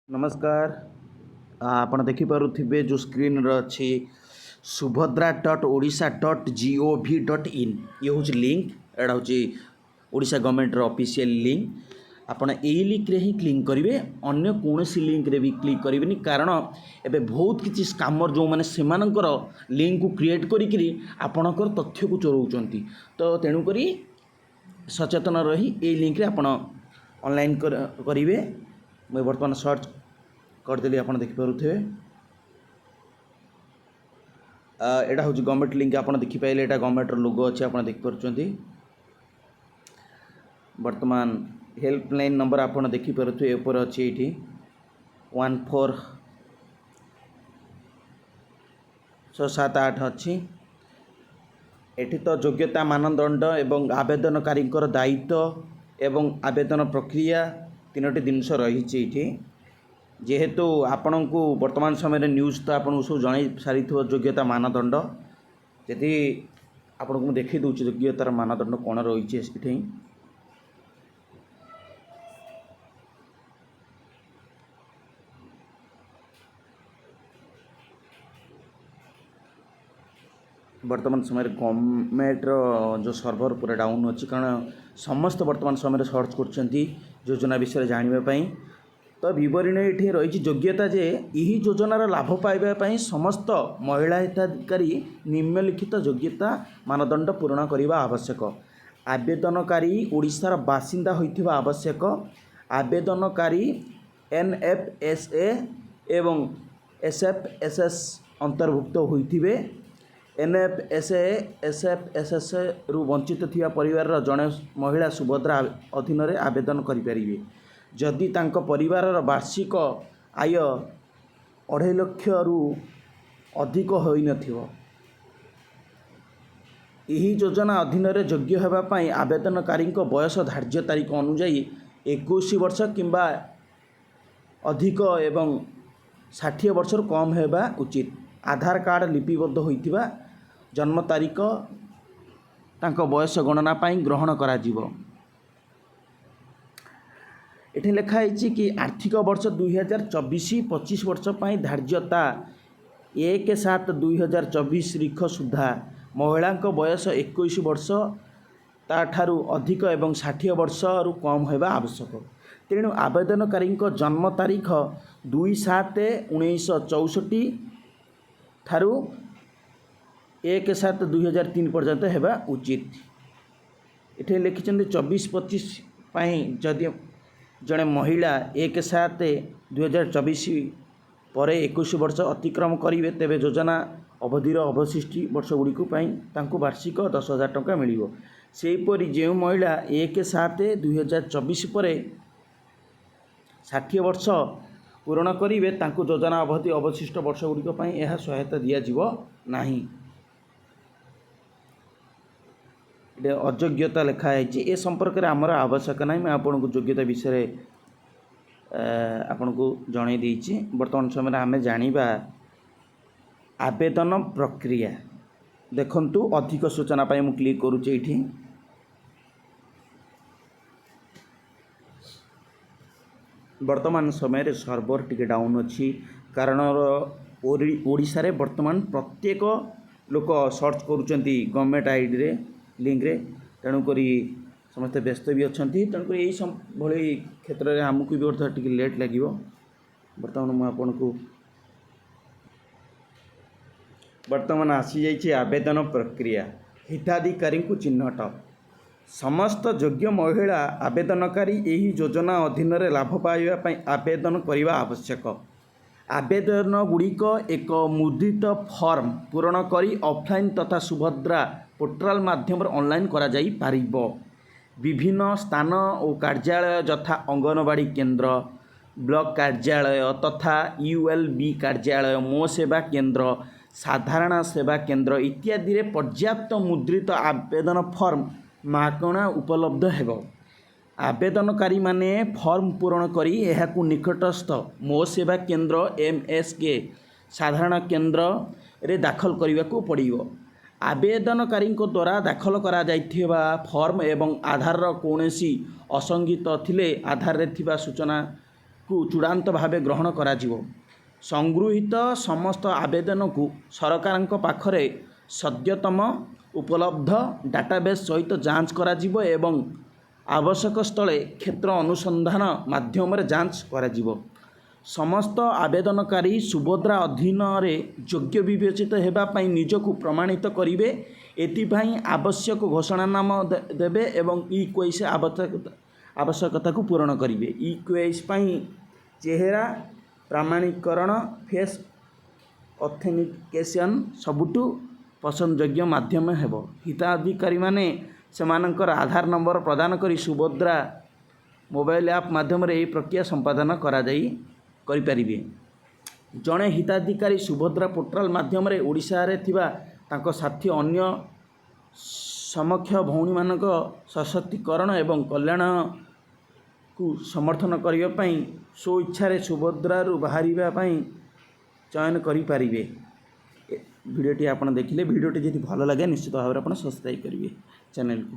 नमस्कार। आपण देखिपे जो स्क्रीन अच्छी subhadra.odisha.gov.in ये हूँ लिंक एटा हूँ ओडिशा गवर्नमेंट ऑफिशियल लिंक। आपण यही लिंक रे ही क्लिक करेंगे, अन्य कौन लिंक रे भी क्लिक करेंगे कारण एबे बहुत किसी स्कामर जो मैंने से लिंक को क्रिएट करी आपणकर तथ्य को चोराउछंती। तो तेणुक सचेतन रही ये लिंक रे आपण ऑनलाइन करेंगे। मैं बर्तमान सर्च करदेली आप देखिपे एटा हूँ गवर्नमेंट लिंक आप देखिपारे एटा गवर्नमेंट लोगो अच्छे आप देखिपे। बर्तमान हेल्पलाइन नंबर आप देखिपे ऊपर अच्छे ये 14678 अच्छी। एठी तो योग्यता मानदंड एवं आवेदनकारी दायित्व एवं आवेदन प्रक्रिया तीनोटी जिनस रही जेहेतु आपण को वर्तमान समय न्यूज तो आपको सब जन सारी योग्यता मानदंड यदि आपको मुझे देखी दूसरी योग्यतार मानदंड कौन रही है। वर्तमान समय गवर्नमेंट जो सर्वर पूरा डाउन अच्छी कारण समस्त वर्तमान समय सर्च कर योजना विषय जानापी। तो बरणी ये रही योग्यता जे यही योजनार लाभ पाइबापी समस्त महिला हिताधिकारी निम्नलिखित योग्यता मानदंड पूरण करने आवश्यक। आवेदनकारी ओडिशार बासिंदा होइथिबा आवश्यक। आवेदनकारी NFSA एवं SFSS अंतर्भुक्त होइथिबे। NFSA SFSS रु वंचित थिया परिवार जड़े महिला सुभद्रा अधीन रे आवेदन करिपारिबे जदि तांको परिवार वार्षिक आय 2.5 लाख रु अधिक होई नथिवो। यही योजना अधीन रे योग्य हेबा पई आवेदनकारी बयस धार्य तारीख अनुसार 21 वर्ष किंबा अधिक एवं 60 वर्ष कम हेबा उचित। आधार कार्ड लिपिबद्ध होइथिबा जन्म तारीख तांको बयस गणना पाई ग्रहण करा जीवो। एठी लिखाई कि आर्थिक वर्ष 2024-25 वर्ष पाई धार्यता 1/7/2024 तारीख सुधा महिला बयस 21 वर्ष ताठारु अधिक एवं 60 वर्ष रु कम होगा आवश्यक। तेणु आवेदनकारी जन्म तारीख 2/7/1964 ठारू 1/7/2003 पर्यंत होगा उचित। ये लिखिं 24-25 जदि जड़े महिला 1/7/2024 पर 21 वर्ष अतिक्रम करेंगे तेरे योजना अवधिर अवशिष्टि वर्ष गुड़िक वार्षिक 10,000 टंका मिल। सेहीपरि जो महिला 1/7/2024 पर 60 वर्ष पूरण करेंगे योजना अवधि अवशिष्ट वर्ष गुड़िक यह सहायता दिज्व नहीं। अयोग्यता लिखाई ए संपर्क में आमर आवश्यक ना। मैं आपन को योग्यता विषय आपन को जन देती। बर्तमान समय आम जाना आवेदन प्रक्रिया देखंतु अधिक सूचना पाई मु क्लिक करुचे ये वर्तमान समय सर्वर टिके डाउन अच्छी कारण ओडिशा रे वर्तमान प्रत्येक लोक सर्च करुचंती गवर्नमेंट आईडी रे लिंक रे। तेणुक समस्त व्यस्त भी अच्छा तेणुक यही भाई क्षेत्र में आमको भी टे लेट लगे। बर्तमान मुझे वर्तमान आसी जाइए आवेदन प्रक्रिया हिताधिकारी को चिन्हट। समस्त योग्य महिला आवेदनकारी यही योजना अधीन रे लाभ पाइबा आवेदन करने आवश्यक। आवेदन गुड़िक एक मुद्रित फॉर्म पूरण करी ऑफलाइन तथा सुभद्रा पोर्टाल माध्यम ऑनलाइन करा जाई पारिबो। विभिन्न स्थान और कार्यालय यथा अंगनवाड़ी केंद्र, ब्लॉक कार्यालय तथा ULB कार्यालय, मो सेवा केंद्र, साधारण सेवा केंद्र इत्यादि रे पर्याप्त मुद्रित आवेदन फॉर्म मागणा उपलब्ध हेबो। आवेदनकारी माने फॉर्म पूरण करी एहाकु निकटस्थ मो सेवा केंद्र MSK साधारण केंद्र रे दाखल करने को पड़िबो। आवेदनकारी द्वारा दाखल करा जाइथिबा फॉर्म एवं आधार कोनोसी असंगत थिले आधार रे थिबा सूचना को चूड़ांत भावे ग्रहण करा जिवो। संगृहीत समस्त आवेदन को सरकार पाखरे सद्यतम उपलब्ध डाटाबेस सहित जांच करा जिवो एवं आवश्यक स्थले क्षेत्र अनुसंधान माध्यम जांच करा जिवो। समस्त आवेदनकारी सुभद्रा अधीन योग्य विवेचित होगापाई निजक प्रमाणित करेंगे। एथिपाई आवश्यक घोषणानाम देवे एवं ई-21 आवश्यकता को पूरण करेंगे। ई-21 चेहरा प्रमाणीकरण फेस ऑथेंटिकेशन सबुठु पसंदयोग्य माध्यम हेबो। हिताधिकारी माने सेमानंकर आधार नंबर प्रदान करी सुभद्रा मोबाइल ऐप माध्यम यह प्रक्रिया संपादन करिपारिबे। जड़े हिताधिकारी सुभद्रा पोर्टाल माध्यम ओडिशा रे थिबा तांको साथी अन्य समक्ष भौणी मानक सशक्तिकरण एवं कल्याण को समर्थन करने पाई स्व इच्छा सुभद्रा बाहरिबा पाई चयन करिपारिबे। वीडियोटी आपन देखिले। वीडियोटी यदि भल लगे निश्चित भाव में आप सब्सक्राइब करेंगे चैनल को।